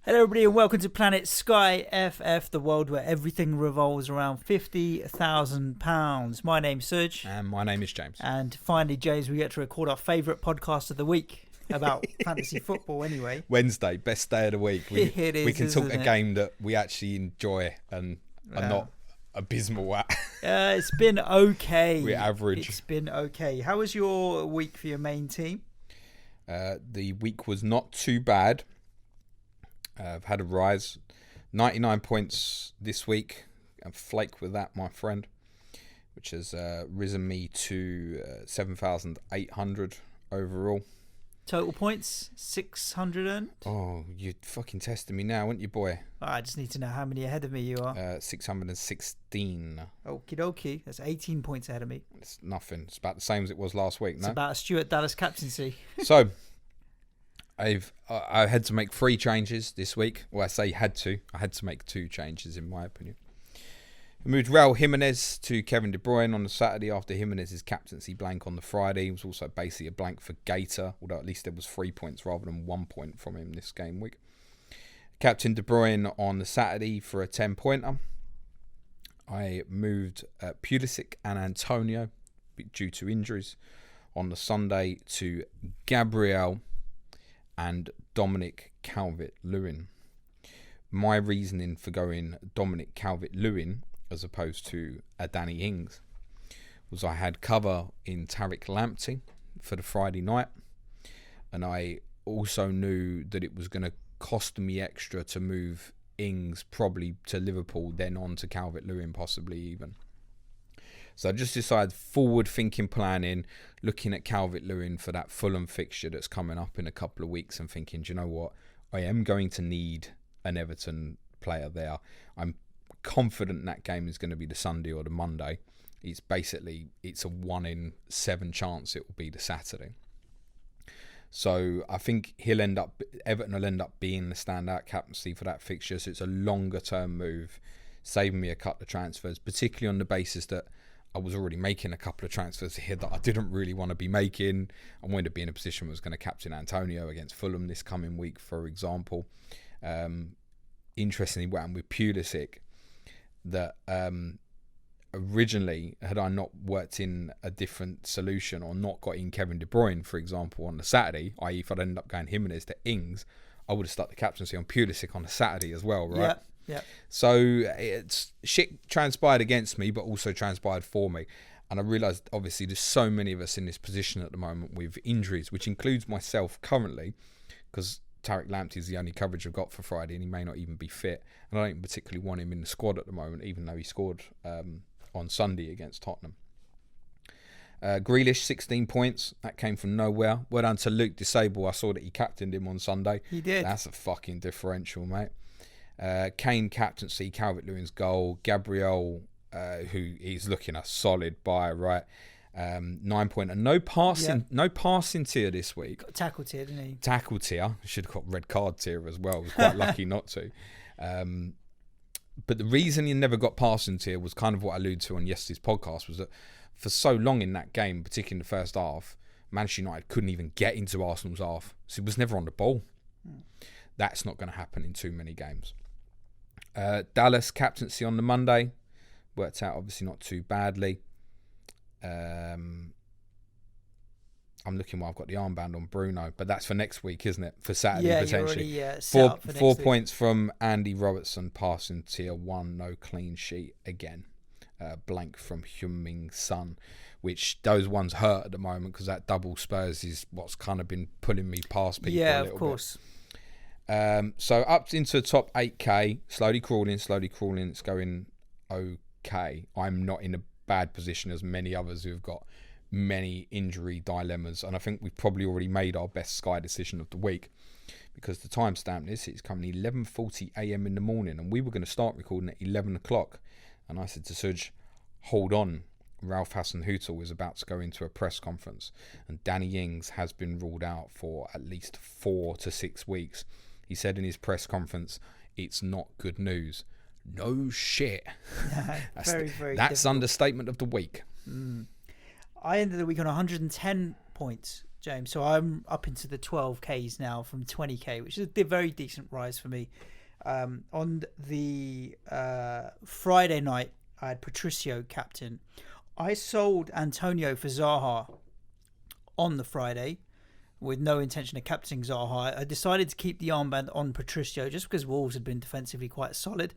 Hello everybody and welcome to Planet Sky FF, the world where everything revolves around £50,000. My name's Suj. And my name is James. And finally, James, we get to record our favourite podcast of the week about fantasy football anyway. Wednesday, best day of the week. We can talk a game that we actually enjoy and are not abysmal at. It's been okay. We're average. It's been okay. How was your week for your main team? The week was not too bad. I've had a rise, 99 points this week. I'm flake with that, my friend, which has risen me to 7,800 overall. Total points, 600. Oh, you're fucking testing me now, aren't you, boy? I just need to know how many ahead of me you are. 616. Okie dokie. That's 18 points ahead of me. It's nothing. It's about the same as it was last week, It's no? about a Stuart Dallas captaincy. So, I had to make 3 changes this week. Well, I say had to. I had to make 2 changes, in my opinion. I moved Raul Jimenez to Kevin De Bruyne on the Saturday after Jimenez's captaincy blank on the Friday. It was also basically a blank for Gator, although at least there was 3 points rather than 1 point from him this game week. Captain De Bruyne on the Saturday for a 10-pointer. I moved Pulisic and Antonio due to injuries on the Sunday to Gabriel and Dominic Calvert-Lewin. My reasoning for going Dominic Calvert-Lewin as opposed to a Danny Ings was I had cover in Tariq Lamptey for the Friday night, and I also knew that it was going to cost me extra to move Ings probably to Liverpool, then on to Calvert-Lewin possibly even. So I just decided forward-thinking planning, looking at Calvert-Lewin for that Fulham fixture that's coming up in a couple of weeks and thinking, do you know what? I am going to need an Everton player there. I'm confident that game is going to be the Sunday or the Monday. It's a 1 in 7 chance it will be the Saturday. So I think Everton will end up being the standout captaincy for that fixture. So it's a longer-term move, saving me a couple of transfers, particularly on the basis that I was already making a couple of transfers here that I didn't really want to be making. I wanted to be in a position where I was going to captain Antonio against Fulham this coming week, for example. Interestingly, what happened with Pulisic, that originally, had I not worked in a different solution or not got in Kevin De Bruyne, for example, on the Saturday, i.e. if I'd ended up going Jimenez to Ings, I would have started the captaincy on Pulisic on the Saturday as well, right? Yeah. So it's shit transpired against me, but also transpired for me. And I realised, obviously, there's so many of us in this position at the moment with injuries, which includes myself currently, because Tariq Lamptey is the only coverage I've got for Friday, and he may not even be fit. And I don't particularly want him in the squad at the moment, even though he scored on Sunday against Tottenham. Grealish, 16 points. That came from nowhere. Well done to Luke Disable. I saw that he captained him on Sunday. He did. That's a fucking differential, mate. Kane captaincy, Calvert-Lewin's goal. Gabriel, who is looking a solid buy, right? 9-pointer. No passing tier this week. Got tackle tier, didn't he? Tackle tier. Should have got red card tier as well. Was quite lucky not to. But the reason he never got passing tier was kind of what I alluded to on yesterday's podcast, was that for so long in that game, particularly in the first half, Manchester United couldn't even get into Arsenal's half. So he was never on the ball. That's not going to happen in too many games. Dallas captaincy on the Monday. Worked out obviously not too badly. I'm looking while I've got the armband on Bruno, but that's for next week, isn't it? For Saturday, potentially. You're already, 4 points from Andy Robertson, passing tier 1, no clean sheet again. Blank from Heung-min Son, which those ones hurt at the moment because that double Spurs is what's kind of been pulling me past people a little bit. Of course. So up into the top 8k, slowly crawling, it's going okay. I'm not in a bad position as many others who've got many injury dilemmas, and I think we've probably already made our best Sky decision of the week, because the timestamp is currently 11:40 a.m. in the morning, and we were going to start recording at 11 o'clock, and I said to Suj, hold on, Ralph Hasenhüttl is about to go into a press conference, and Danny Ings has been ruled out for at least 4 to 6 weeks. He said in his press conference, it's not good news. No shit. That's difficult. understatement of the week. I ended the week on 110 points, James. So I'm up into the 12Ks now from 20K, which is a very decent rise for me. On the Friday night, I had Patricio captain. I sold Antonio for Zaha on the Friday with no intention of captaining Zaha. I decided to keep the armband on Patricio just because Wolves had been defensively quite solid.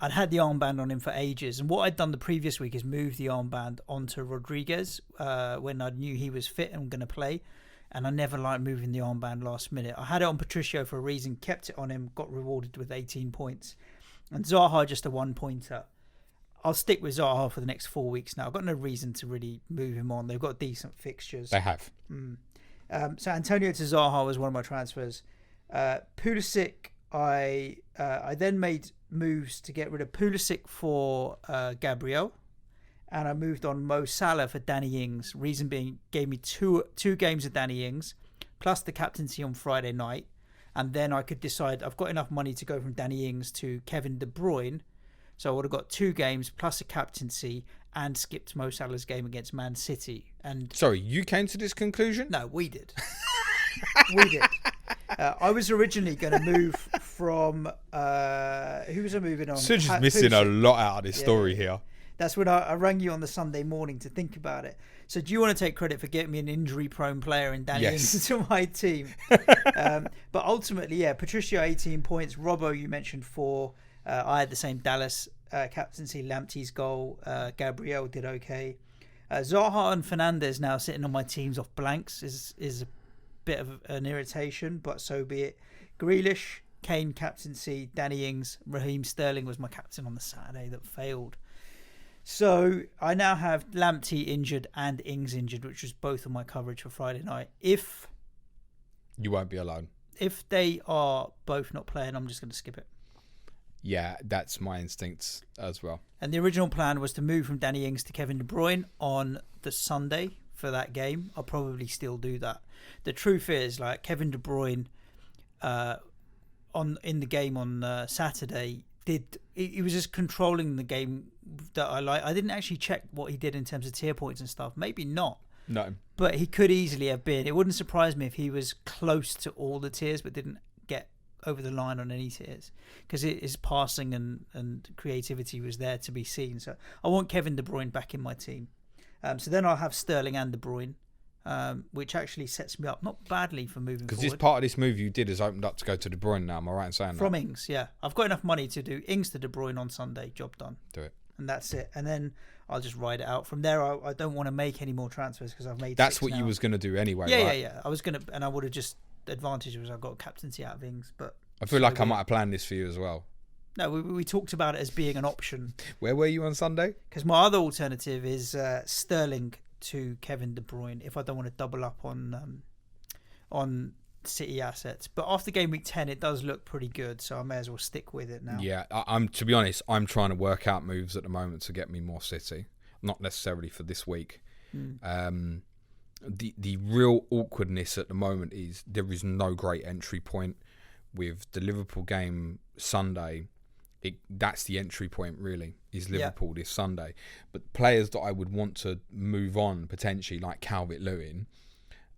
I'd had the armband on him for ages, and what I'd done the previous week is move the armband onto Rodriguez when I knew he was fit and going to play, and I never liked moving the armband last minute. I had it on Patricio for a reason, kept it on him, got rewarded with 18 points, and Zaha just a 1-pointer. I'll stick with Zaha for the next 4 weeks now. I've got no reason to really move him on. They've got decent fixtures. They have. So Antonio to Zaha was one of my transfers. Pulisic, I then made moves to get rid of Pulisic for Gabriel, and I moved on Mo Salah for Danny Ings. Reason being, gave me two games of Danny Ings plus the captaincy on Friday night, and then I could decide I've got enough money to go from Danny Ings to Kevin De Bruyne, so I would have got 2 games plus a captaincy and skipped Mo Salah's game against Man City. And sorry, you came to this conclusion? No, we did. We did. I was originally going to move from who was I moving on? Suj is missing a lot out of this story here. That's when I rang you on the Sunday morning to think about it. So do you want to take credit for getting me an injury-prone player in Danny Ings into my team? But ultimately, Patricio 18 points. Robbo, you mentioned 4. I had the same Dallas captaincy. Lamptey's goal. Gabriel did okay. Zaha and Fernandes now sitting on my teams off blanks is a bit of an irritation, but so be it. Grealish, Kane captaincy, Danny Ings, Raheem Sterling was my captain on the Saturday that failed. So I now have Lamptey injured and Ings injured, which was both of my coverage for Friday night. If you won't be alone. If they are both not playing, I'm just going to skip it. Yeah, that's my instincts as well. And the original plan was to move from Danny Ings to Kevin De Bruyne on the Sunday for that game. I'll probably still do that. The truth is, like, Kevin De Bruyne in the game on Saturday he was just controlling the game that I like. I didn't actually check what he did in terms of tier points and stuff. Maybe not. No. But he could easily have been. It wouldn't surprise me if he was close to all the tiers but didn't get over the line on any tiers, because his passing and creativity was there to be seen. So I want Kevin De Bruyne back in my team. So then I'll have Sterling and De Bruyne, which actually sets me up not badly for moving forward. Because this part of this move you did has opened up to go to De Bruyne now. Am I right in saying From that? Ings, yeah. I've got enough money to do Ings to De Bruyne on Sunday. Job done. Do it. And that's it. And then I'll just ride it out. From there, I don't want to make any more transfers because I've made That's 6 what now. You was going to do anyway, yeah, right? Yeah. I was going to, and I would have just, the advantage was I got a captaincy out of Ings, but... I feel like I might have planned this for you as well. No, we talked about it as being an option. Where were you on Sunday? Because my other alternative is Sterling to Kevin De Bruyne if I don't want to double up on City assets. But after game week 10, it does look pretty good, so I may as well stick with it now. Yeah, I'm to be honest, I'm trying to work out moves at the moment to get me more City, not necessarily for this week. The real awkwardness at the moment is there is no great entry point. With the Liverpool game Sunday, that's the entry point really, is Liverpool this Sunday. But players that I would want to move on potentially, like Calvert-Lewin,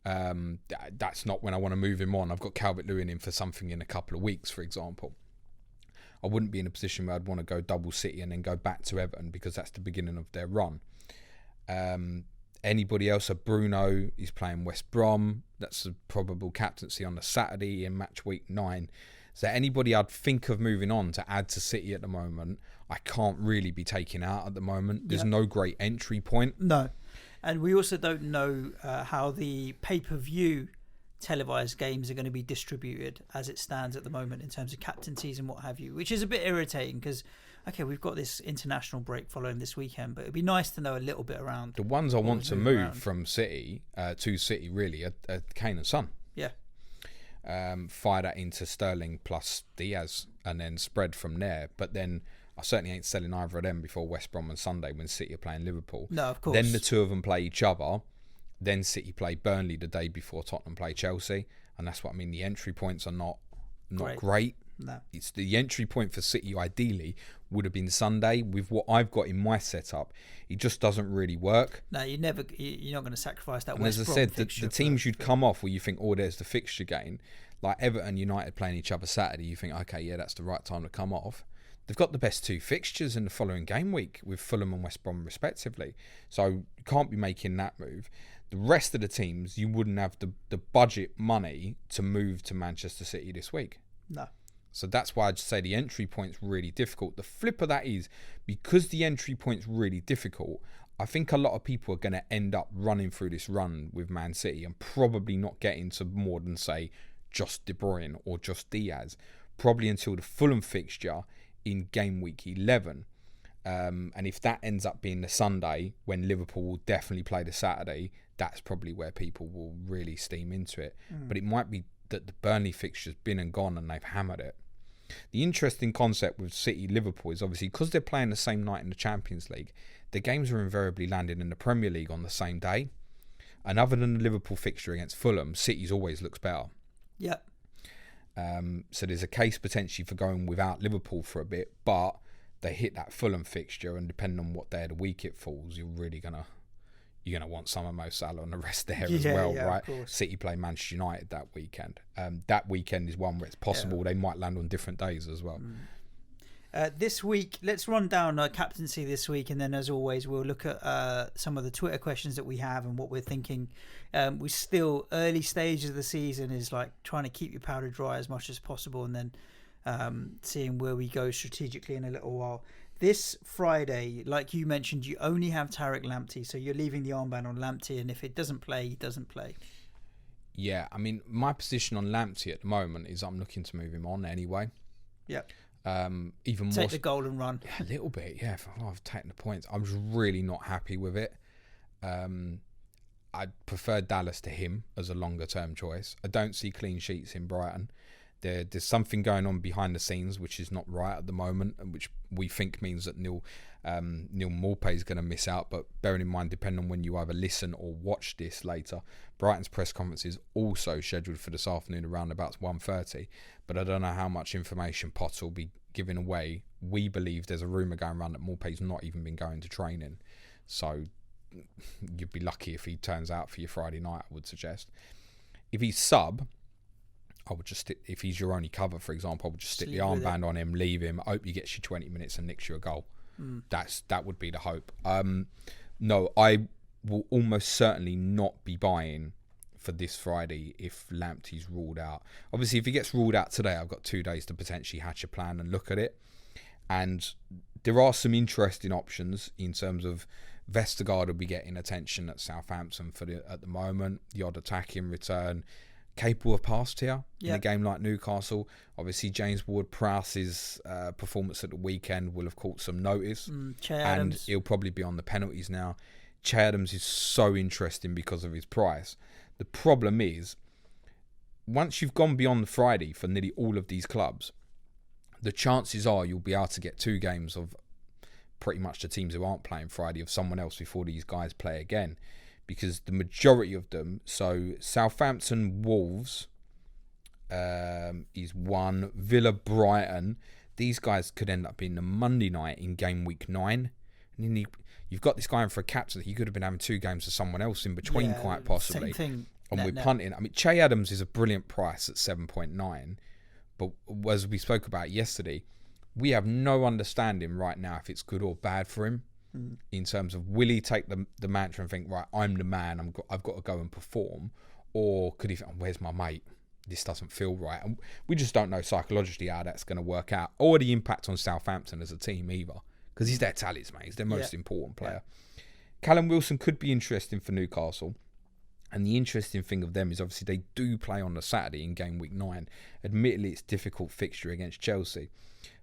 that's not when I want to move him on. I've got Calvert-Lewin in for something in a couple of weeks, for example. I wouldn't be in a position where I'd want to go double City and then go back to Everton because that's the beginning of their run. Anybody else? Bruno is playing West Brom. That's a probable captaincy on the Saturday in match week 9. So anybody I'd think of moving on to add to City at the moment, I can't really be taking out at the moment. There's no great entry point. No. And we also don't know how the pay-per-view televised games are going to be distributed as it stands at the moment in terms of captaincies and what have you, which is a bit irritating because, okay, we've got this international break following this weekend, but it'd be nice to know a little bit around. The ones I want to move from City to City really are Kane and Son. Yeah. Fire that into Sterling plus Diaz and then spread from there. But then I certainly ain't selling either of them before West Brom on Sunday when City are playing Liverpool. No, of course. Then the two of them play each other. Then City play Burnley the day before Tottenham play Chelsea. And that's what I mean. The entry points are not great. No. It's the entry point for City ideally would have been Sunday. With what I've got in my setup, it just doesn't really work. No, you're not going to sacrifice that. And West as I Brom said, fixture the teams you'd come off where you think, oh, there's the fixture gain, like Everton, United playing each other Saturday, you think, okay, yeah, that's the right time to come off. They've got the best two fixtures in the following game week with Fulham and West Brom respectively. So you can't be making that move. The rest of the teams, you wouldn't have the budget money to move to Manchester City this week. No. So that's why I'd say the entry point's really difficult. The flip of that is, because the entry point's really difficult, I think a lot of people are going to end up running through this run with Man City and probably not getting to more than, say, just De Bruyne or just Diaz. Probably until the Fulham fixture in game week 11. And if that ends up being the Sunday, when Liverpool will definitely play the Saturday, that's probably where people will really steam into it. But it might be that the Burnley fixture's been and gone and they've hammered it. The interesting concept with City Liverpool is obviously because they're playing the same night in the Champions League, the games are invariably landing in the Premier League on the same day. And other than the Liverpool fixture against Fulham, City's always looks better. Yep. So there's a case potentially for going without Liverpool for a bit, but they hit that Fulham fixture, and depending on what day of the week it falls, you're gonna want some of Mo Salah and the rest there as well, right? City play Manchester United that weekend. That weekend is one where it's possible they might land on different days as well. This week, let's run down our captaincy this week, and then as always we'll look at some of the Twitter questions that we have and what we're thinking. We're still early stages of the season, is like trying to keep your powder dry as much as possible, and then seeing where we go strategically in a little while. This Friday, like you mentioned, you only have Tariq Lamptey, so you're leaving the armband on Lamptey, and if it doesn't play, he doesn't play. Yeah, I mean, my position on Lamptey at the moment is I'm looking to move him on anyway. Yep. Even Take more the golden run. A little bit, yeah. I've taken the points. I'm just really not happy with it. I prefer Dallas to him as a longer term choice. I don't see clean sheets in Brighton. There's something going on behind the scenes which is not right at the moment, and which we think means that Neil Maupay is going to miss out. But bearing in mind, depending on when you either listen or watch this later, Brighton's press conference is also scheduled for this afternoon around about 1:30. But I don't know how much information Potter will be giving away. We believe there's a rumour going around that Maupay's not even been going to training. So you'd be lucky if he turns out for your Friday night, I would suggest. If he's sub, I would just stick, if he's your only cover, for example, I would just stick the armband on him, leave him, hope he gets you 20 minutes and nicks you a goal. That would be the hope. No, I will almost certainly not be buying for this Friday if Lamptey's ruled out. Obviously, if he gets ruled out today, I've got 2 days to potentially hatch a plan and look at it. And there are some interesting options in terms of Vestergaard will be getting attention at Southampton at the moment. The odd attacking return, capable of past here in a game like Newcastle. Obviously, James Ward-Prowse's performance at the weekend will have caught some notice, and he'll probably be on the penalties now. Che Adams is so interesting because of his price. The problem is, once you've gone beyond the Friday for nearly all of these clubs, the chances are you'll be able to get 2 games of pretty much the teams who aren't playing Friday of someone else before these guys play again. Because the majority of them, so Southampton Wolves is 1, Villa Brighton, these guys could end up being the Monday night in game week 9. And then you've got this guy in for a captain. He could have been having 2 games with someone else in between, quite possibly. Same thing. And we're punting. I mean, Che Adams is a brilliant price at 7.9. But as we spoke about yesterday, we have no understanding right now if it's good or bad for him. In terms of, will he take the mantra and think, right, I'm the man, I've got to go and perform, or could he think, where's my mate? This doesn't feel right. And we just don't know psychologically how that's going to work out, or the impact on Southampton as a team either, because he's their talisman, he's their most important player. Callum Wilson could be interesting for Newcastle, and the interesting thing of them is obviously they do play on the Saturday in game week 9. Admittedly, it's a difficult fixture against Chelsea,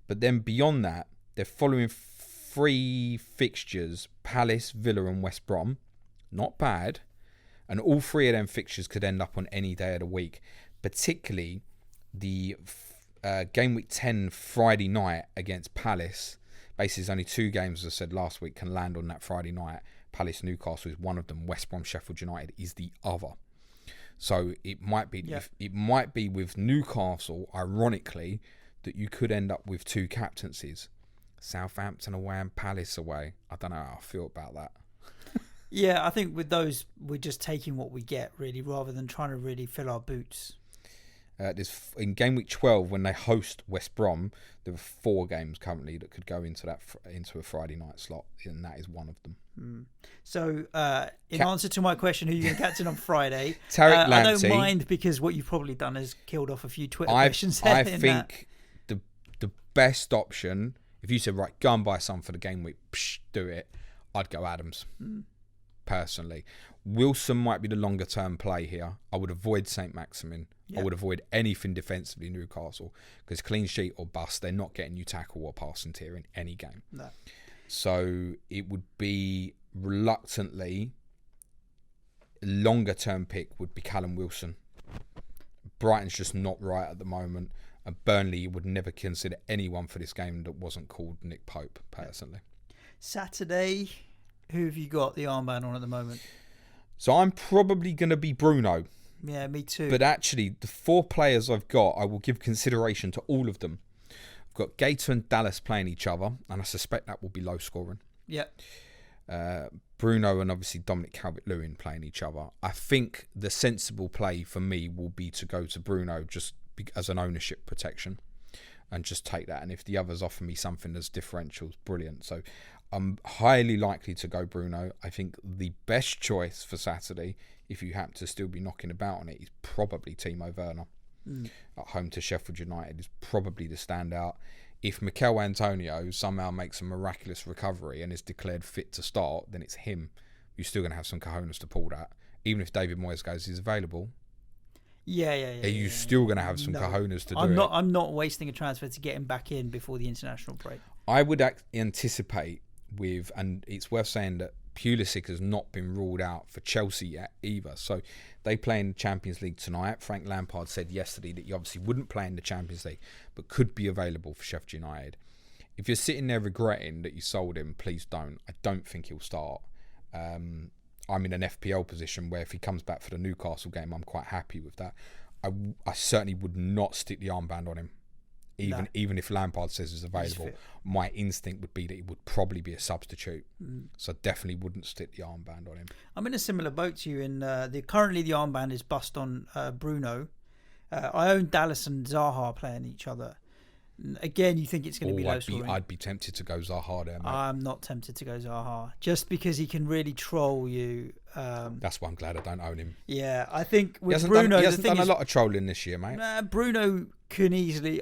but then beyond that, they're following 3 fixtures: Palace, Villa and West Brom. Not bad. And all 3 of them fixtures could end up on any day of the week. Particularly the game week 10 Friday night against Palace. Basically, there's only 2 games, as I said last week, can land on that Friday night. Palace Newcastle is one of them. West Brom Sheffield United is the other. So it might be with Newcastle, ironically, that you could end up with 2 captaincies. Southampton away and Palace away. I don't know how I feel about that. Yeah, I think with those, we're just taking what we get, really, rather than trying to really fill our boots. In game week 12, when they host West Brom, there are 4 games currently that could go into a Friday night slot, and that is one of them. So, in answer to my question, who you going to captain on Friday, Tariq Lamptey, I don't mind, because what you've probably done is killed off a few Twitter questions. I think the best option, if you said, right, go and buy some for the game week, do it, I'd go Adams. Personally, Wilson might be the longer term play here. I would avoid St. Maximin. I would avoid anything defensively Newcastle, because clean sheet or bust, they're not getting you tackle or passing tier in any game. No. So it would be reluctantly a longer term pick would be Callum Wilson. Brighton's just not right at the moment, and Burnley would never consider anyone for this game that wasn't called Nick Pope personally. Saturday, who have you got the armband on at the moment? So I'm probably going to be Bruno. Yeah, me too. But actually, the 4 players I've got, I will give consideration to all of them. I've got Gator and Dallas playing each other, and I suspect that will be low scoring. Yeah. Bruno and obviously Dominic Calvert-Lewin playing each other. I think the sensible play for me will be to go to Bruno just as an ownership protection and just take that. And if the others offer me something as differentials, brilliant. So I'm highly likely to go Bruno. I think the best choice for Saturday, if you happen to still be knocking about on it, is probably Timo Werner. At home to Sheffield United is probably the standout. If Mikel Antonio somehow makes a miraculous recovery and is declared fit to start, then it's him. You're still going to have some cojones to pull that. Even if David Moyes goes, he's available. Yeah. Are you still going to have some cojones to do it? I'm not wasting a transfer to get him back in before the international break. I would anticipate with, and it's worth saying that Pulisic has not been ruled out for Chelsea yet either. So they play in the Champions League tonight. Frank Lampard said yesterday that he obviously wouldn't play in the Champions League, but could be available for Sheffield United. If you're sitting there regretting that you sold him, please don't. I don't think he'll start. I'm in an FPL position where if he comes back for the Newcastle game, I'm quite happy with that. I certainly would not stick the armband on him. Even if Lampard says he's available, my instinct would be that he would probably be a substitute. So I definitely wouldn't stick the armband on him. I'm in a similar boat to you. Currently the armband is bust on Bruno. I own Dallas and Zaha playing each other. Again, you think it's going to be low scoring? I'd be tempted to go Zaha there, mate. I'm not tempted to go Zaha, just because he can really troll you. That's why I'm glad I don't own him. Yeah, I think with Bruno, he hasn't done a lot of trolling this year, mate. Bruno can easily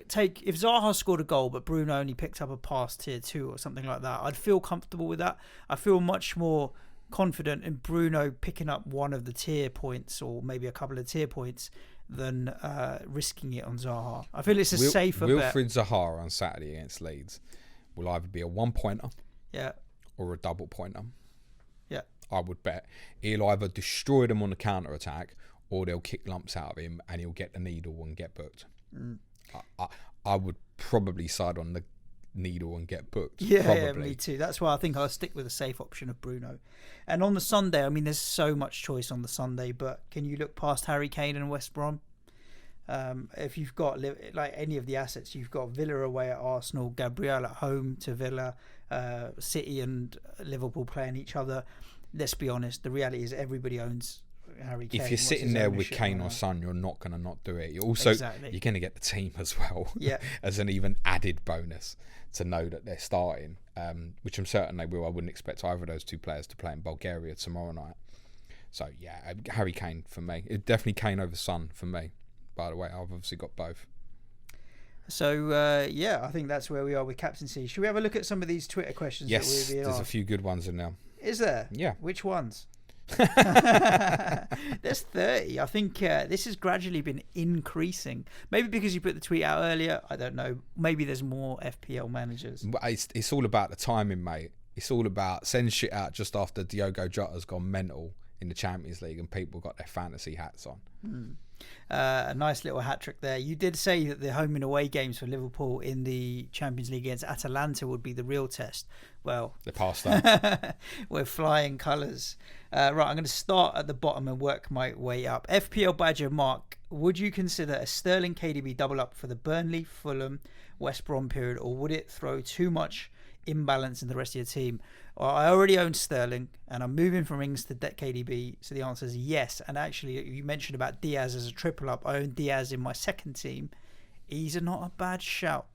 take if Zaha scored a goal, but Bruno only picked up a pass tier 2 or something like that. I'd feel comfortable with that. I feel much more confident in Bruno picking up one of the tier points or maybe a couple of tier points than risking it on Zaha. I feel it's a safer bet. Wilfried Zaha on Saturday against Leeds will either be a 1-pointer, or a double pointer. Yeah, I would bet he'll either destroy them on the counter attack, or they'll kick lumps out of him and he'll get the needle and get booked. I would probably side on the needle and get booked. Yeah, me too. That's why I think I'll stick with a safe option of Bruno. And on the Sunday, I mean, there's so much choice on the Sunday, but can you look past Harry Kane and West Brom? If you've got like any of the assets, you've got Villa away at Arsenal, Gabriel at home to Villa, City and Liverpool playing each other. Let's be honest, the reality is everybody owns Harry Kane. If you're sitting there with Kane or Son, you're not going to not do it. You're also you're going to get the team as well, as an even added bonus to know that they're starting, which I'm certain they will. I wouldn't expect either of those 2 players to play in Bulgaria tomorrow night. So yeah, Harry Kane for me. Definitely Kane over Son for me. By the way, I've obviously got both. So I think that's where we are with Captaincy. Should we have a look at some of these Twitter questions? Yes, there's a few good ones in there. Is there? Yeah. Which ones? There's 30. I think this has gradually been increasing. Maybe because you put the tweet out earlier. I don't know. Maybe there's more FPL managers. But it's all about the timing, mate. It's all about send shit out just after Diogo Jota's gone mental in the Champions League and people got their fantasy hats on. A nice little hat trick there. You did say that the home and away games for Liverpool in the Champions League against Atalanta would be the real test. Well, They're past that. we're flying colours. Right, I'm going to start at the bottom and work my way up. FPL Badger Mark, would you consider a Sterling KDB double up for the Burnley, Fulham, West Brom period, or would it throw too much imbalance in the rest of your team? Well, I already own Sterling and I'm moving from Ings to KDB, so the answer is yes. And actually, you mentioned about Diaz as a triple up. I own Diaz in my second team. He's not a bad shout.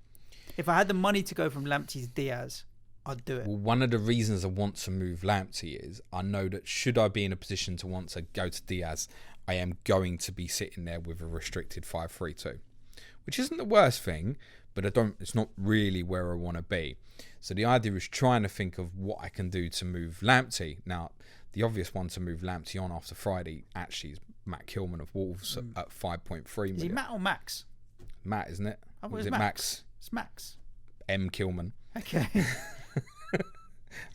If I had the money to go from Lamptey to Diaz, I'd do it. Well, one of the reasons I want to move Lamptey is I know that should I be in a position to want to go to Diaz, I am going to be sitting there with a restricted 5-3-2, which isn't the worst thing, but it's not really where I want to be. So the idea is trying to think of what I can do to move Lamptey. Now, the obvious one to move Lamptey on after Friday actually is Matt Kilman of Wolves at 5.3 million. Is he Matt or Max? Matt, isn't it? I thought Is it it was Max? It's Max. M. Kilman. Okay.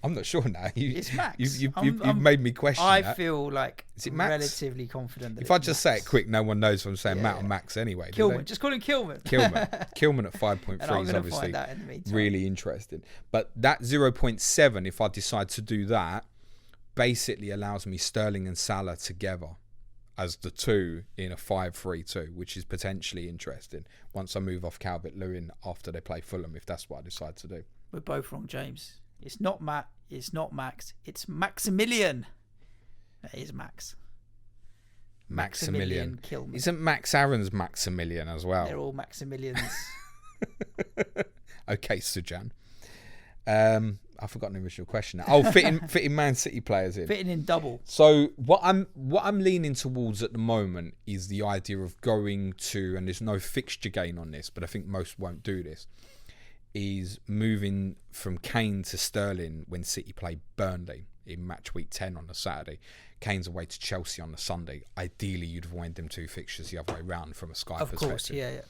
I'm not sure now. It's Max. You've made me question that. I feel like Is it Max? relatively confident that If I just say it quick, no one knows if I'm saying Matt or Max anyway. Kilman. Just call him Kilman. Kilman at 5.3 And I'm is going to obviously find that in the meantime. really interesting. But that 0.7, if I decide to do that, basically allows me Sterling and Salah together as the two in a 5-3-2, which is potentially interesting once I move off Calvert-Lewin after they play Fulham, if that's what I decide to do. We're both wrong, James. It's not Matt. It's not Max. It's Maximilian. It is Max. Maximilian. Kilman. Isn't Max Aaron's Maximilian as well? They're all Maximilians. Okay, Sujan. I've forgotten the original question now. Oh, fitting Man City players in. Fitting in double. So what I'm leaning towards at the moment is the idea of going to, and there's no fixture gain on this, but I think most won't do this, is moving from Kane to Sterling when City play Burnley in match week 10 on the Saturday. Kane's away to Chelsea on the Sunday. Ideally, you'd avoid them two fixtures the other way round from a Sky perspective. Of course, yeah.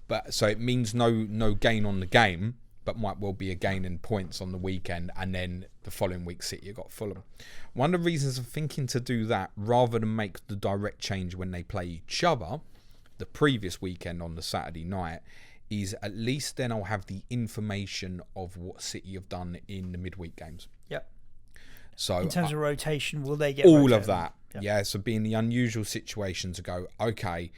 But so it means no gain on the game, but might well be a gain in points on the weekend, and then the following week City have got Fulham. One of the reasons I'm thinking to do that, rather than make the direct change when they play each other, the previous weekend on the Saturday night, is at least then I'll have the information of what City have done in the midweek games. Yep. So in terms of rotation, will they get all rotated? of that? Yep. Yeah. So be in the unusual situation to go, okay,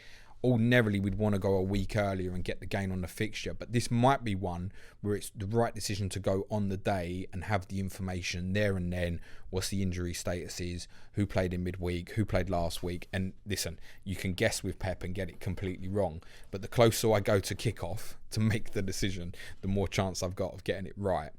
ordinarily we'd want to go a week earlier and get the gain on the fixture, but this might be one where it's the right decision to go on the day and have the information there and then. What's the injury status is, who played in midweek, who played last week. And listen, you can guess with Pep and get it completely wrong, but the closer I go to kick-off to make the decision, the more chance I've got of getting it right.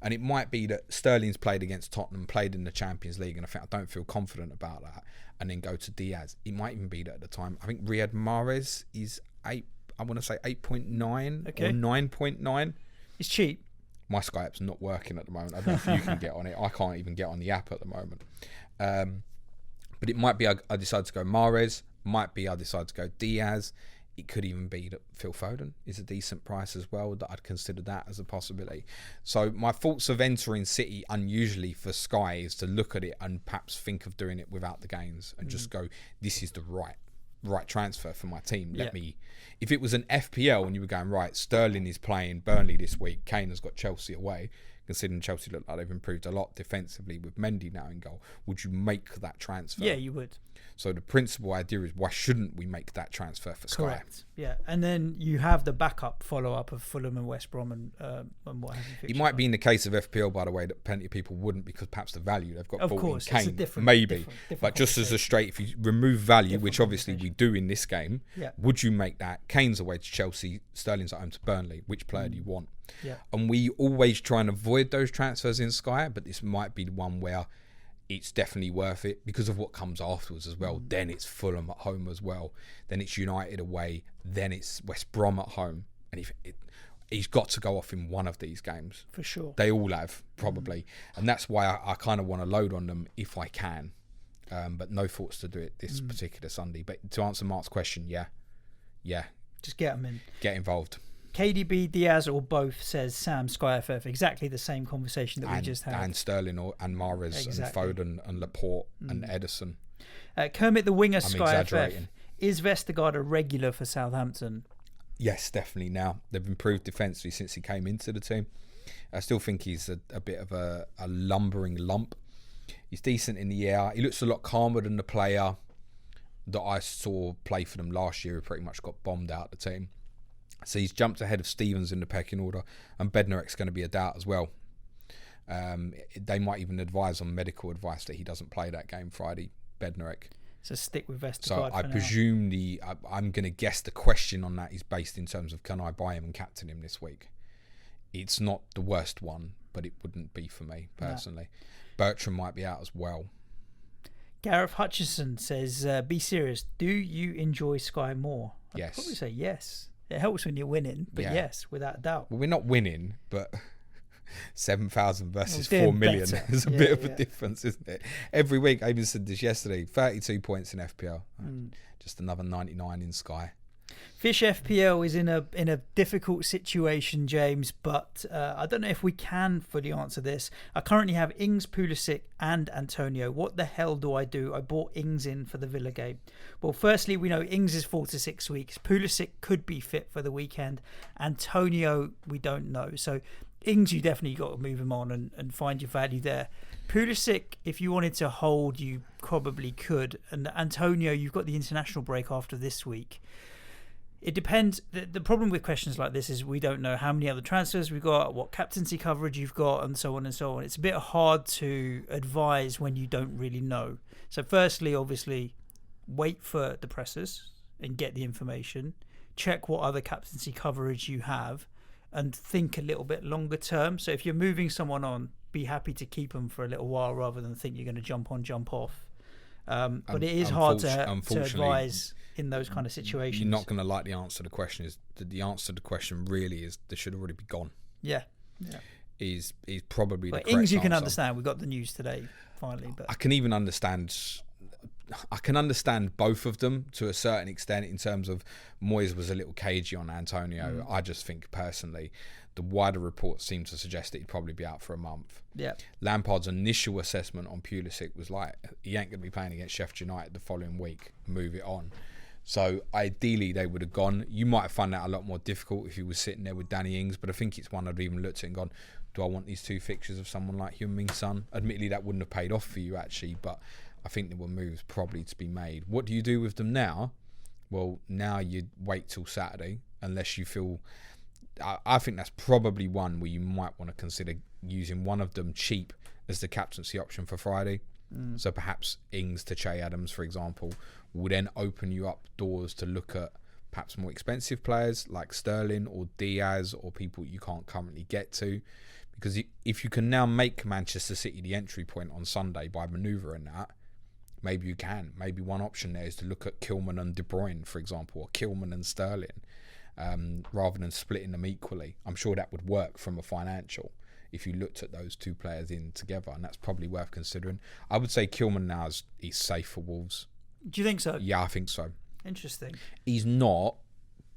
And it might be that Sterling's played against Tottenham, played in the Champions League, and I don't feel confident about that, and then go to Diaz. It might even be that at the time, I think Riyad Mahrez is 8.9 or 9.9. It's cheap. My Sky app's not working at the moment. I don't know if you can get on it. I can't even get on the app at the moment. But it might be I decide to go Mahrez. Might be I decide to go Diaz. It could even be that Phil Foden is a decent price as well, that I'd consider that as a possibility. So my thoughts of entering City unusually for Sky is to look at it and perhaps think of doing it without the gains and just go, this is the right transfer for my team. If it was an FPL and you were going, right, Sterling is playing Burnley this week, Kane has got Chelsea away, considering Chelsea look like they've improved a lot defensively with Mendy now in goal, would you make that transfer? Yeah, you would. So the principal idea is, why shouldn't we make that transfer for Sky? Correct. Yeah, and then you have the backup follow-up of Fulham and West Brom and what have you. It might be in the case of FPL, by the way, that plenty of people wouldn't, because perhaps the value they've got bought in Kane, different but just as a straight, if you remove value, which obviously we do in this game, would you make that? Kane's away to Chelsea, Sterling's at home to Burnley. Which player do you want? Yeah. And we always try and avoid those transfers in Sky, but this might be the one where it's definitely worth it because of what comes afterwards as well. Then it's Fulham at home as well. Then it's United away. Then it's West Brom at home. And he's got to go off in one of these games. For sure. They all have, probably. And that's why I kind of want to load on them if I can. But no thoughts to do it this particular Sunday. But to answer Mark's question, yeah. Just get them in. Get involved. KDB, Diaz, or both, says Sam, Sky FF. Exactly the same conversation that we just had. And Sterling and Mahrez and Foden and Laporte and Edison. Kermit the Winger, Sky FF. Is Vestergaard a regular for Southampton? Yes, definitely. Now they've improved defensively since he came into the team. I still think he's a bit of a lumbering lump. He's decent in the air. He looks a lot calmer than the player that I saw play for them last year, who pretty much got bombed out of the team. So he's jumped ahead of Stevens in the pecking order, and Bednarek's going to be a doubt as well. They might even advise on medical advice that he doesn't play that game Friday, Bednarek. So stick with Vestergaard. So I presume I'm going to guess the question on that is based in terms of, can I buy him and captain him this week? It's not the worst one, but it wouldn't be for me personally. No. Bertram might be out as well. Gareth Hutchison says, be serious. Do you enjoy Sky more? I'd probably say yes. It helps when you're winning, but yes, without a doubt. Well, we're not winning, but 7,000 versus 4 million. There's a bit of a difference, isn't it? Every week, I even said this yesterday, 32 points in FPL. Just another 99 in Sky. Fish FPL is in a difficult situation, James, but I don't know if we can fully answer this. I currently have Ings, Pulisic and Antonio. What the hell do I do? I bought Ings in for the Villa game. Well, firstly, we know Ings is 4 to 6 weeks. Pulisic could be fit for the weekend. Antonio, we don't know. So Ings, you definitely got to move him on and find your value there. Pulisic, if you wanted to hold, you probably could. And Antonio, you've got the international break after this week. It depends. The problem with questions like this is we don't know how many other transfers we've got, what captaincy coverage you've got, and so on and so on. It's a bit hard to advise when you don't really know. So firstly, obviously, wait for the pressers and get the information. Check what other captaincy coverage you have and think a little bit longer term. So if you're moving someone on, be happy to keep them for a little while rather than think you're going to jump on, jump off. But it is hard to advise in those kind of situations. You're not going to like the answer to the question. Is the answer to the question really is they should already be gone. Yeah. Is probably the correct Ings you can answer. understand. We got the news today finally, but I can even understand. I can understand both of them to a certain extent in terms of Moyes was a little cagey on Antonio. I just think personally the wider reports seem to suggest that he'd probably be out for a month. Yeah. Lampard's initial assessment on Pulisic was like, he ain't going to be playing against Sheffield United the following week. Move it on. So ideally they would have gone. You might have found that a lot more difficult if you were sitting there with Danny Ings, but I think it's one I'd even looked at and gone, do I want these two fixtures of someone like Heung-min Son? Admittedly, that wouldn't have paid off for you actually, but I think there were moves probably to be made. What do you do with them now? Well, now you wait till Saturday unless you feel... I think that's probably one where you might want to consider using one of them cheap as the captaincy option for Friday. So perhaps Ings to Che Adams, for example, will then open you up doors to look at perhaps more expensive players like Sterling or Diaz or people you can't currently get to. Because if you can now make Manchester City the entry point on Sunday by manoeuvring that, maybe you can. Maybe one option there is to look at Kilman and De Bruyne, for example, or Kilman and Sterling, rather than splitting them equally. I'm sure that would work from a financial if you looked at those two players in together, and that's probably worth considering. I would say Kilman now is safe for Wolves. Do you think so? Yeah, I think so. Interesting. He's not.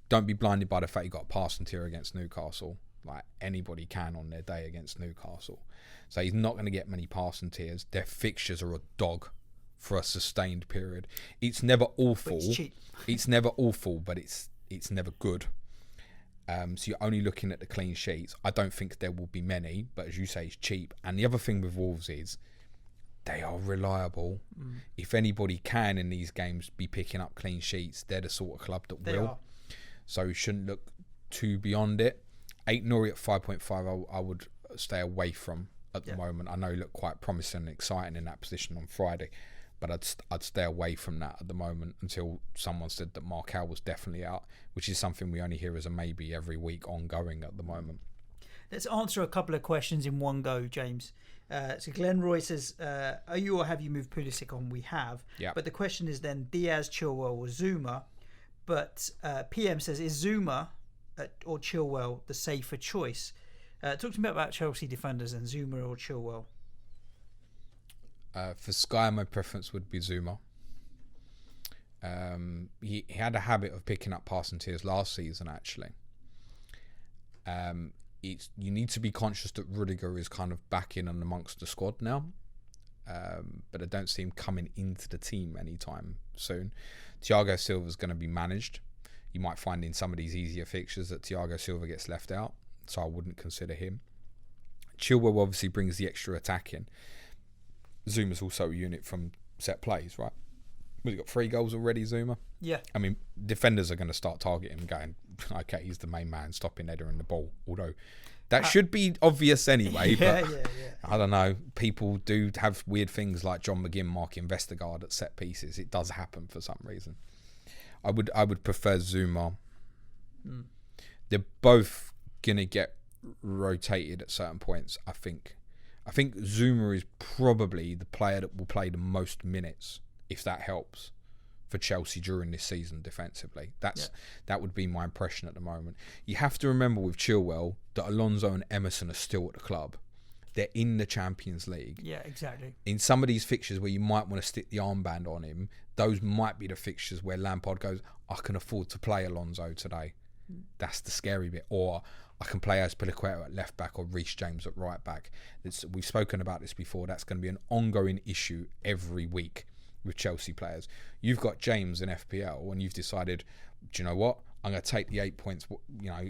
Don't be blinded by the fact he got a passing tier against Newcastle. Like anybody can on their day against Newcastle. So he's not going to get many passing tiers. Their fixtures are a dog for a sustained period. It's never awful. But it's cheap. It's never awful, but it's never good. So you're only looking at the clean sheets. I don't think there will be many, but as you say, it's cheap. And the other thing with Wolves is they are reliable. If anybody can in these games be picking up clean sheets, they're the sort of club that will. So you shouldn't look too beyond it. 8 Nori at 5.5 I would stay away from at the moment. I know he looked quite promising and exciting in that position on Friday, but I'd stay away from that at the moment until someone said that Markel was definitely out, which is something we only hear as a maybe every week ongoing at the moment. Let's answer a couple of questions in one go, James. So Glenn Roy says, are you or have you moved Pulisic on? We have. Yeah. But the question is then Diaz, Chilwell or Zuma. But PM says, is Zuma or Chilwell the safer choice? Talk to me about Chelsea defenders and Zuma or Chilwell. For Sky, my preference would be Zuma. He had a habit of picking up passing tiers last season, actually. You need to be conscious that Rudiger is kind of back in and amongst the squad now. but I don't see him coming into the team anytime soon. Thiago Silva's going to be managed. You might find in some of these easier fixtures that Thiago Silva gets left out, so I wouldn't consider him. Chilwell obviously brings the extra attack in. Zuma's also a unit from set plays, right? We've got 3 goals already, Zuma. Yeah. I mean, defenders are going to start targeting him, going, okay, he's the main man, stopping header and the ball. Although that should be obvious anyway. Yeah, but yeah. I don't know. People do have weird things like John McGinn marking Vestergaard at set pieces. It does happen for some reason. I would prefer Zuma. They're both going to get rotated at certain points, I think. I think Zuma is probably the player that will play the most minutes, if that helps, for Chelsea during this season defensively. That would be my impression at the moment. You have to remember with Chilwell that Alonso and Emerson are still at the club. They're in the Champions League. Yeah, exactly. In some of these fixtures where you might want to stick the armband on him, those might be the fixtures where Lampard goes, I can afford to play Alonso today. That's the scary bit. Or I can play Azpilicueta at left back or Reece James at right back. We've spoken about this before. That's going to be an ongoing issue every week with Chelsea players. You've got James in FPL and you've decided, do you know what? I'm going to take the 8 points,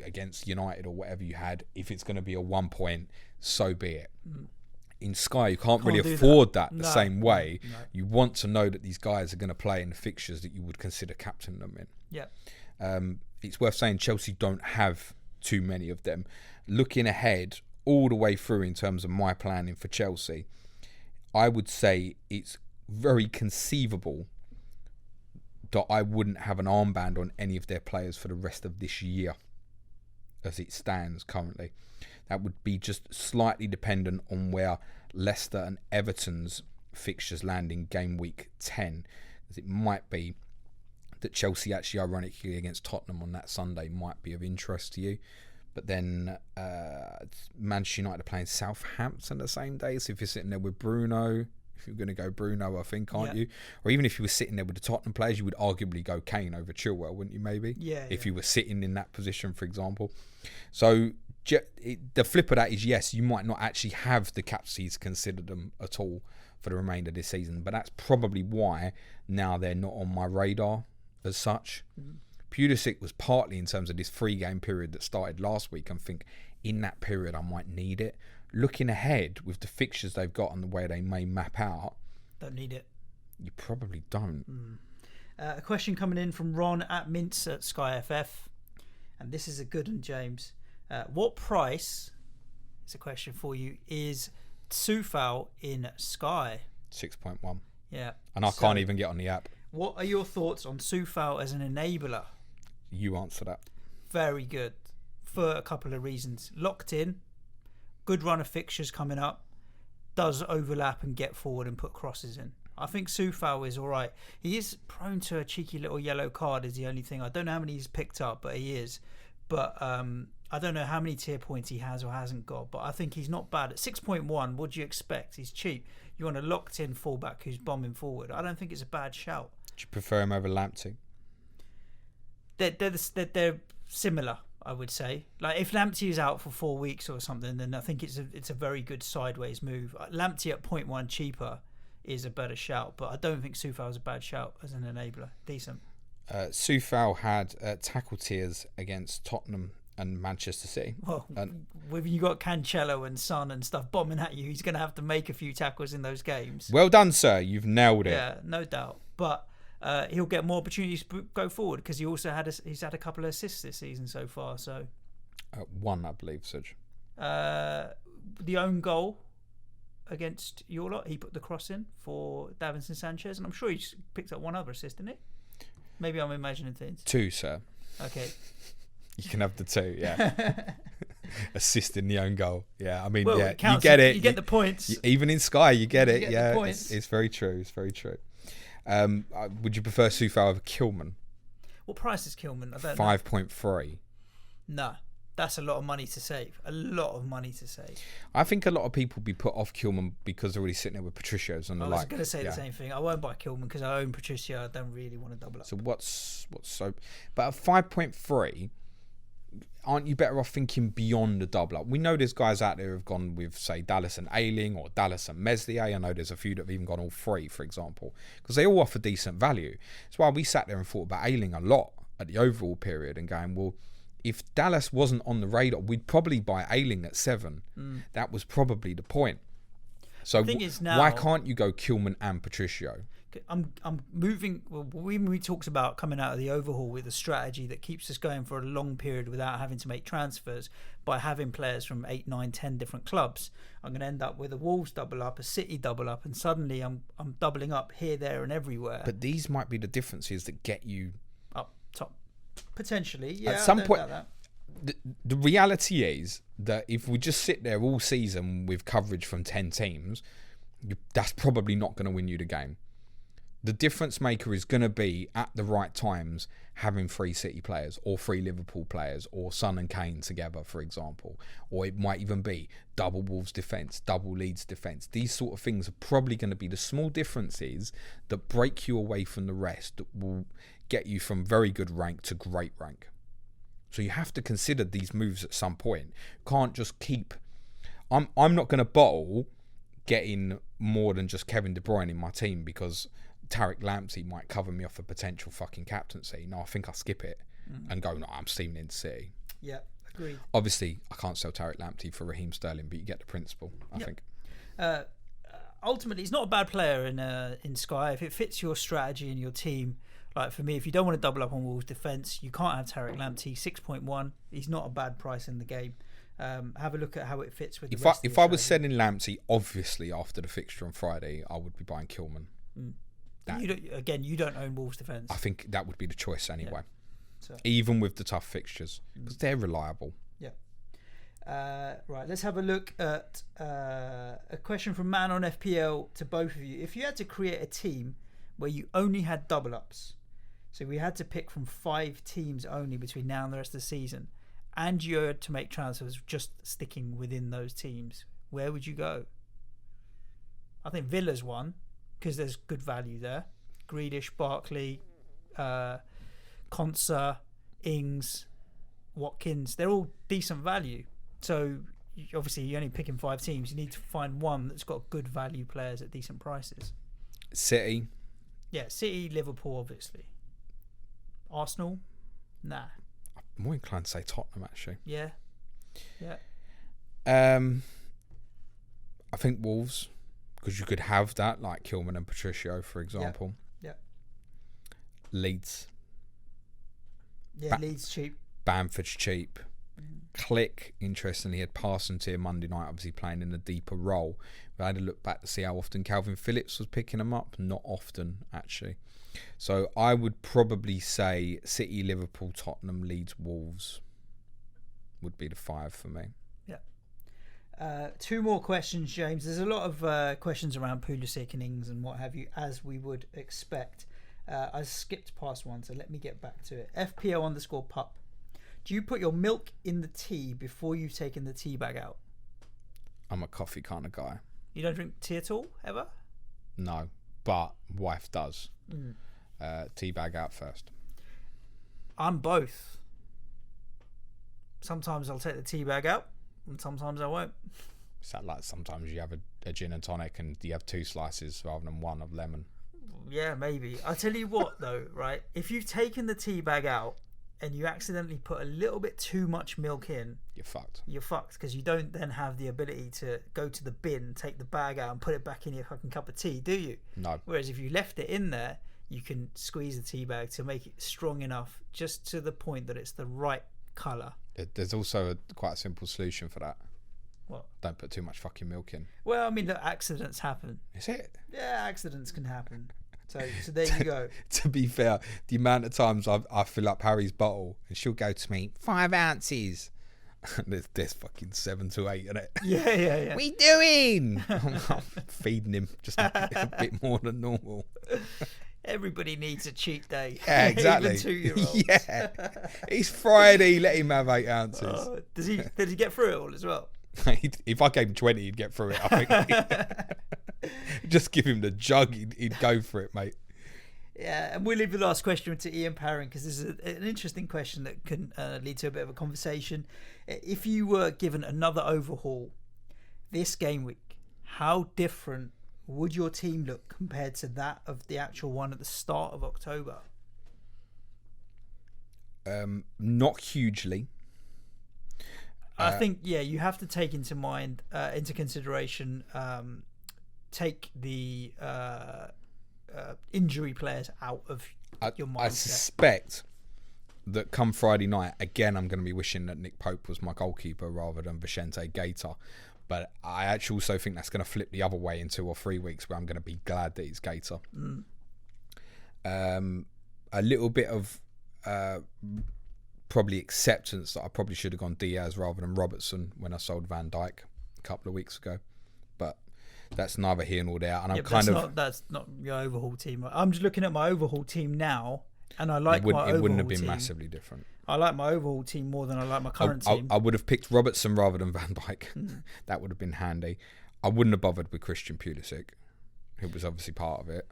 against United or whatever you had. If it's going to be a 1 point, so be it. In Sky, you can't really afford that the same way. No. You want to know that these guys are going to play in the fixtures that you would consider captain them in. Yeah. It's worth saying Chelsea don't have too many of them. Looking ahead all the way through in terms of my planning for Chelsea, I would say it's very conceivable that I wouldn't have an armband on any of their players for the rest of this year as it stands currently. That would be just slightly dependent on where Leicester and Everton's fixtures land in game week 10, as it might be that Chelsea actually ironically against Tottenham on that Sunday might be of interest to you. But then Manchester United are playing Southampton the same day, so if you're sitting there with Bruno, if you're going to go Bruno, I think, aren't you? Or even if you were sitting there with the Tottenham players, you would arguably go Kane over Chilwell, wouldn't you, maybe? Yeah. If you were sitting in that position, for example. So the flip of that is, yes, you might not actually have the captaincies considered them at all for the remainder of this season, but that's probably why now they're not on my radar as such. Pulisic was partly in terms of this 3-game period that started last week. I think in that period I might need it. Looking ahead with the fixtures they've got and the way they may map out, don't need it. You probably don't. A question coming in from Ron at Mince at Sky FF, and this is a good one, James. What price, it's a question for you, is Sufal in Sky? 6.1. Yeah. And I can't even get on the app. What are your thoughts on Sufal as an enabler? You answer that. Very good. For a couple of reasons. Locked in. Good run of fixtures coming up. Does overlap and get forward and put crosses in. I think Sufal is all right. He is prone to a cheeky little yellow card is the only thing. I don't know how many he's picked up, but he is. But I don't know how many tier points he has or hasn't got. But I think he's not bad. At 6.1, what do you expect? He's cheap. You want a locked-in fullback who's bombing forward. I don't think it's a bad shout. Do you prefer him over Lamptey? They're similar, I would say. Like if Lamptey is out for 4 weeks or something, then I think it's a very good sideways move. Lamptey at 0.1 cheaper is a better shout, but I don't think Sufal is a bad shout as an enabler. Decent. Sufal had tackle tiers against Tottenham and Manchester City. Well, when you got Cancelo and Son and stuff bombing at you, he's going to have to make a few tackles in those games. Well done, sir. You've nailed it. Yeah, no doubt. But he'll get more opportunities to go forward because he also he's had a couple of assists this season so far. So one, I believe, Suj. The own goal against your lot, he put the cross in for Davinson Sanchez, and I'm sure he picked up one other assist, didn't he? Maybe I'm imagining things. 2, sir. Okay. You can have the 2, yeah. Assist in the own goal. Yeah, I mean, well, yeah, you get it. You get the points. Even in Sky, you get it. The points. It's very true. It's very true. Would you prefer Sufal over Kilman? What price is Kilman? I don't 5.3. No, that's a lot of money to save. A lot of money to save. I think a lot of people be put off Kilman because they're already sitting there with Patricios and the like. I was going to say the same thing. I won't buy Kilman because I own Patricio. I don't really want to double up. So what's so? But at 5.3, aren't you better off thinking beyond the double up? We know there's guys out there who've gone with, say, Dallas and Ayling or Dallas and Meslier. I know there's a few that have even gone all three, for example, because they all offer decent value. That's why we sat there and thought about Ayling a lot at the overall period and going, well, if Dallas wasn't on the radar, we'd probably buy Ayling at 7. That was probably the point. So why can't you go Kilman and Patricio? I'm moving. Well, we talked about coming out of the overhaul with a strategy that keeps us going for a long period without having to make transfers by having players from 8, 9, 10 different clubs. I'm going to end up with a Wolves double up, a City double up, and suddenly I'm doubling up here, there, and everywhere. But these might be the differences that get you up top, potentially. Yeah, at some point. The reality is that if we just sit there all season with coverage from 10 teams, that's probably not going to win you the game. The difference maker is going to be, at the right times, having 3 City players or 3 Liverpool players or Son and Kane together, for example. Or it might even be double Wolves defence, double Leeds defence. These sort of things are probably going to be the small differences that break you away from the rest, that will get you from very good rank to great rank. So you have to consider these moves at some point. You can't just keep... I'm not going to bottle getting more than just Kevin De Bruyne in my team because Tariq Lamptey might cover me off a potential fucking captaincy. No, I think I'll skip it and go, no, I'm steaming into City. Yeah, agreed. Obviously, I can't sell Tariq Lamptey for Raheem Sterling, but you get the principle, I think. Ultimately, he's not a bad player in Sky. If it fits your strategy and your team, like for me, if you don't want to double up on Wolves' defence, you can't have Tariq Lamptey. 6.1, he's not a bad price in the game. Have a look at how it fits with the rest If I was selling Lamptey, obviously, after the fixture on Friday, I would be buying Kilman. You don't own Wolves' defence. I think that would be the choice anyway. Yeah. So. Even with the tough fixtures, because they're reliable. Yeah. Right, let's have a look at a question from Man on FPL to both of you. If you had to create a team where you only had double ups, so we had to pick from 5 teams only between now and the rest of the season, and you had to make transfers just sticking within those teams, where would you go? I think Villa's one, because there's good value there. Grealish, Barkley, Konsa, Ings, Watkins, they're all decent value. So obviously you're only picking 5 teams. You need to find one that's got good value players at decent prices. City. Yeah, City, Liverpool, obviously. Arsenal? Nah. I'm more inclined to say Tottenham, actually. Yeah. I think Wolves, because you could have that, like Kilman and Patricio, for example. Yeah. Leeds. Yeah, Leeds cheap. Bamford's cheap. Click, interestingly, had Parsons here Monday night, obviously playing in a deeper role. But I had to look back to see how often Calvin Phillips was picking him up. Not often, actually. So I would probably say City, Liverpool, Tottenham, Leeds, Wolves would be the 5 for me. Yeah. 2 more questions, James. There's a lot of questions around Pulisic and Ings and what have you, as we would expect. I skipped past one, so let me get back to it. FPO_pup. Do you put your milk in the tea before you've taken the tea bag out? I'm a coffee kind of guy. You don't drink tea at all, ever? No, but wife does. Tea bag out first. I'm both. Sometimes I'll take the tea bag out, and sometimes I won't. Is that like sometimes you have a gin and tonic and you have 2 slices rather than 1 of lemon? Yeah, maybe. I'll tell you what, though, right? If you've taken the tea bag out, and you accidentally put a little bit too much milk in, you're fucked. You're fucked, because you don't then have the ability to go to the bin, take the bag out and put it back in your fucking cup of tea, do you? No. Whereas if you left it in there, you can squeeze the tea bag to make it strong enough, just to the point that it's the right colour. There's also quite a simple solution for that. What? Don't put too much fucking milk in. Well, I mean, look, accidents happen. Is it? Yeah, accidents can happen. So there you go. To be fair, the amount of times I fill up Harry's bottle and she'll go to me, 5 ounces. there's fucking 7 to 8 in it. Yeah. We doing? I'm feeding him just a bit more than normal. Everybody needs a cheat day. Yeah, exactly. Even 2-year-olds. Yeah. It's Friday, let him have 8 ounces. Oh, did he get through it all as well? If I gave him 20, he'd get through it, I think. Just give him the jug, he'd go for it, mate. Yeah, and we'll leave the last question to Ian Parring because this is an interesting question that can lead to a bit of a conversation. If you were given another overhaul this game week, how different would your team look compared to that of the actual one at the start of October? Not hugely. I think, you have to take into consideration, take the injury players out of your mindset. I suspect that come Friday night, again, I'm going to be wishing that Nick Pope was my goalkeeper rather than Vicente Gaeta. But I actually also think that's going to flip the other way in 2 or 3 weeks where I'm going to be glad that it's Gaeta. A little bit of probably acceptance that I probably should have gone Diaz rather than Robertson when I sold Van Dijk a couple of weeks ago. But that's neither here nor there. And that's not your overhaul team. I'm just looking at my overhaul team now, and I like my overhaul team. It wouldn't have been massively different. I like my overhaul team more than I like my current team. I would have picked Robertson rather than Van Dijk. That would have been handy. I wouldn't have bothered with Christian Pulisic, who was obviously part of it.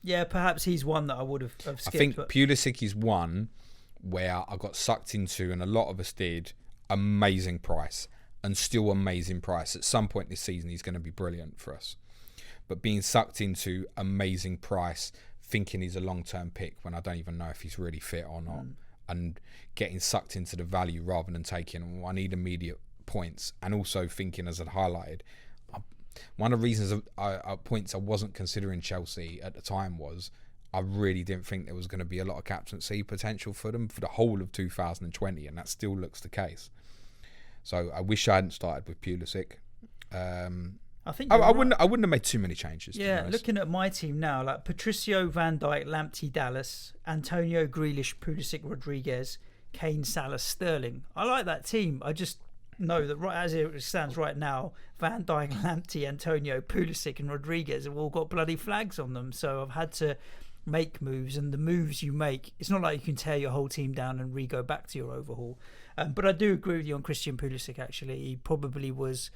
Yeah, perhaps he's one that I would have skipped. I think Pulisic is one where I got sucked into, and a lot of us did, amazing price, and still amazing price. At some point this season, he's going to be brilliant for us. But being sucked into amazing price, thinking he's a long-term pick when I don't even know if he's really fit or not, and getting sucked into the value rather than taking, I need immediate points, and also thinking, as I'd highlighted, one of the reasons points I wasn't considering Chelsea at the time was I really didn't think there was going to be a lot of captaincy potential for them for the whole of 2020, and that still looks the case. So I wish I hadn't started with Pulisic. I think I wouldn't have made too many changes. Yeah, looking at my team now, like Patricio, Van Dijk, Lamptey, Dallas, Antonio, Grealish, Pulisic, Rodriguez, Kane, Salah, Sterling. I like that team. I just know that right as it stands right now, Van Dijk, Lamptey, Antonio, Pulisic, and Rodriguez have all got bloody flags on them. So I've had to make moves, and the moves you make, it's not like you can tear your whole team down and re-go back to your overhaul. But I do agree with you on Christian Pulisic. Actually, he probably was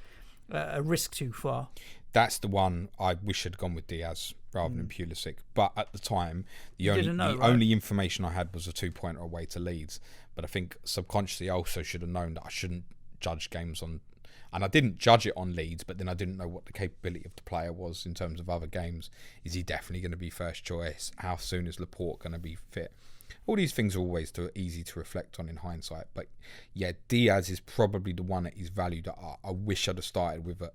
a risk too far. That's the one I wish I'd gone with Diaz rather than Pulisic. But at the time, the only information I had was a 2-pointer away to Leeds. But I think subconsciously I also should have known that I shouldn't judge games on, and I didn't judge it on Leeds, but then I didn't know what the capability of the player was in terms of other games. Is he definitely going to be first choice? How soon is Laporte going to be fit? All these things are always easy to reflect on in hindsight. But yeah, Diaz is probably the one that is valued. I wish I'd have started with an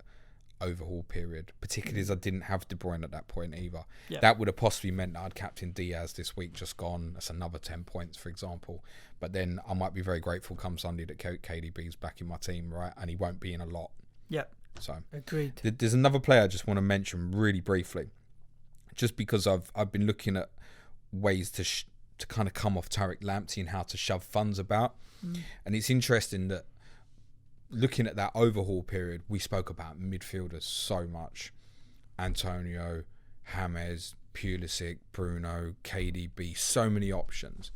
overhaul period, particularly as I didn't have De Bruyne at that point either. Yeah. That would have possibly meant that I'd captained Diaz this week, just gone. That's another 10 points, for example. But then I might be very grateful come Sunday that KDB's back in my team, right? And he won't be in a lot. Yep. So agreed. There's another player I just want to mention really briefly, just because I've been looking at ways to kind of come off Tariq Lamptey and how to shove funds about. And it's interesting that looking at that overhaul period, we spoke about midfielders so much. Antonio, James, Pulisic, Bruno, KDB, so many options.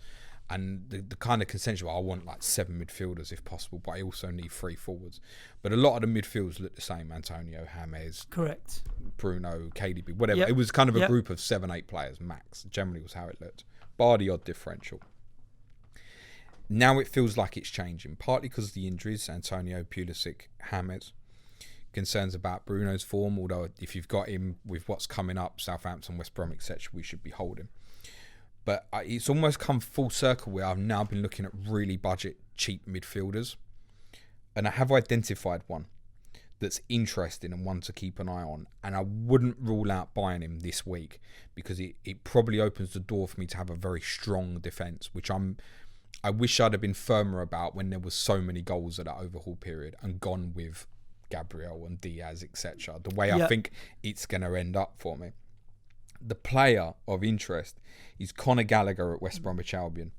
And the kind of consensus, I want like 7 midfielders if possible, but I also need 3 forwards. But a lot of the midfielders look the same. Antonio, James, correct, Bruno, KDB, whatever. Yep. It was kind of a group of 7-8 players max. Generally was how it looked. Bar the odd differential. Now it feels like it's changing, partly because of the injuries, Antonio, Pulisic, James. Concerns about Bruno's form, although if you've got him with what's coming up, Southampton, West Brom, etc., we should be holding. But it's almost come full circle where I've now been looking at really budget, cheap midfielders. And I have identified one that's interesting and one to keep an eye on. And I wouldn't rule out buying him this week because it probably opens the door for me to have a very strong defence, which I wish I'd have been firmer about when there was so many goals at that overhaul period and gone with Gabriel and Diaz, etc. The way I think it's going to end up for me. The player of interest is Conor Gallagher at West Bromwich Albion.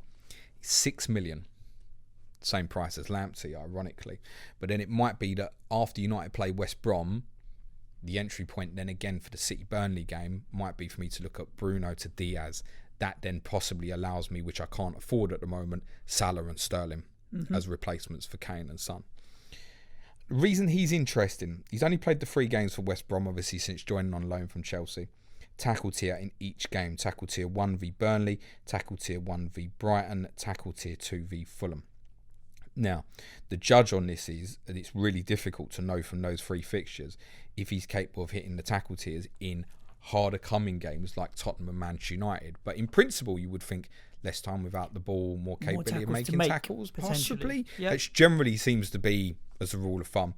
6 million. Same price as Lamptey, ironically. But then it might be that after United play West Brom, the entry point then again for the City-Burnley game might be for me to look at Bruno to Diaz. That then possibly allows me, which I can't afford at the moment, Salah and Sterling as replacements for Kane and Son. The reason he's interesting, he's only played the 3 games for West Brom, obviously, since joining on loan from Chelsea. tackle tier in each game. Tackle tier 1 v Burnley, tackle tier 1 v Brighton, tackle tier 2 v Fulham. Now, the judge on this is that it's really difficult to know from those 3 fixtures if he's capable of hitting the tackle tiers in harder coming games like Tottenham and Manchester United. But in principle, you would think less time without the ball, more capability of making tackles, possibly. Yep. Which generally seems to be, as a rule of thumb,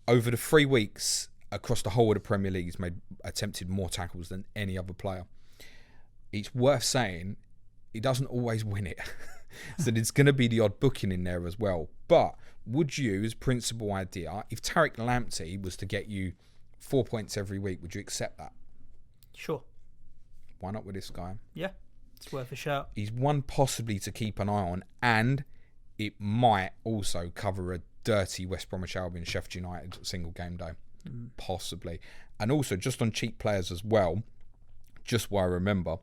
over the 3 weeks across the whole of the Premier League, he's attempted more tackles than any other player. It's worth saying he doesn't always win it. So there's going to be the odd booking in there as well. But would you, as principal idea, if Tariq Lamptey was to get you 4 points every week, would you accept that? Sure. Why not with this guy? Yeah, it's worth a shout. He's one possibly to keep an eye on, and it might also cover a dirty West Bromwich Albion Sheffield United single game day. Possibly. And also, just on cheap players as well, just what I remember,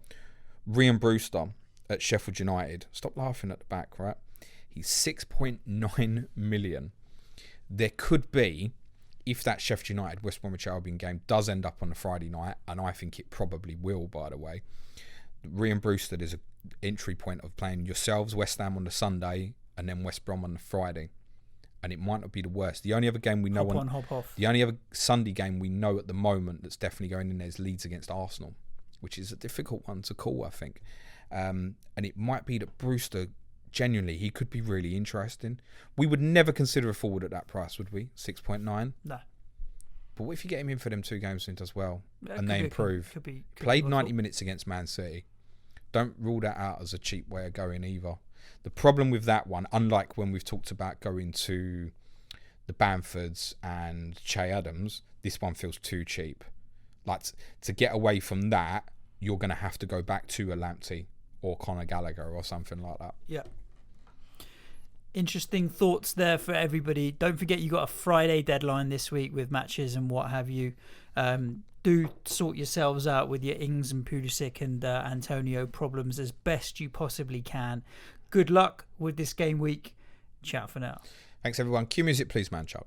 Ryan Brewster at Sheffield United. Stop laughing at the back, right? He's 6.9 million. There could be, if that Sheffield United West Bromwich Albion game does end up on a Friday night, and I think it probably will, by the way, Ryan Brewster, there's an entry point of playing yourselves, West Ham on the Sunday, and then West Brom on the Friday. And it might not be the worst. The only other game we know hop on, hop off. The only other Sunday game we know at the moment that's definitely going in there is Leeds against Arsenal, which is a difficult one to call, I think. And it might be that Brewster, genuinely, he could be really interesting. We would never consider a forward at that price, would we? 6.9? No. But what if you get him in for them 2 games and does well, Yeah, and they improve? Could Played be 90 minutes against Man City. Don't rule that out as a cheap way of going either. The problem with that one, unlike when we've talked about going to the Bamfords and Che Adams, this one feels too cheap. Like, to get away from that, you're going to have to go back to a Lamptey or Conor Gallagher or something like that. Yeah. Interesting thoughts there for everybody. Don't forget you got a Friday deadline this week with matches and what have you. Do sort yourselves out with your Ings and Pulisic and Antonio problems as best you possibly can. Good luck with this game week. Ciao for now. Thanks everyone. Cue music please, man. Ciao.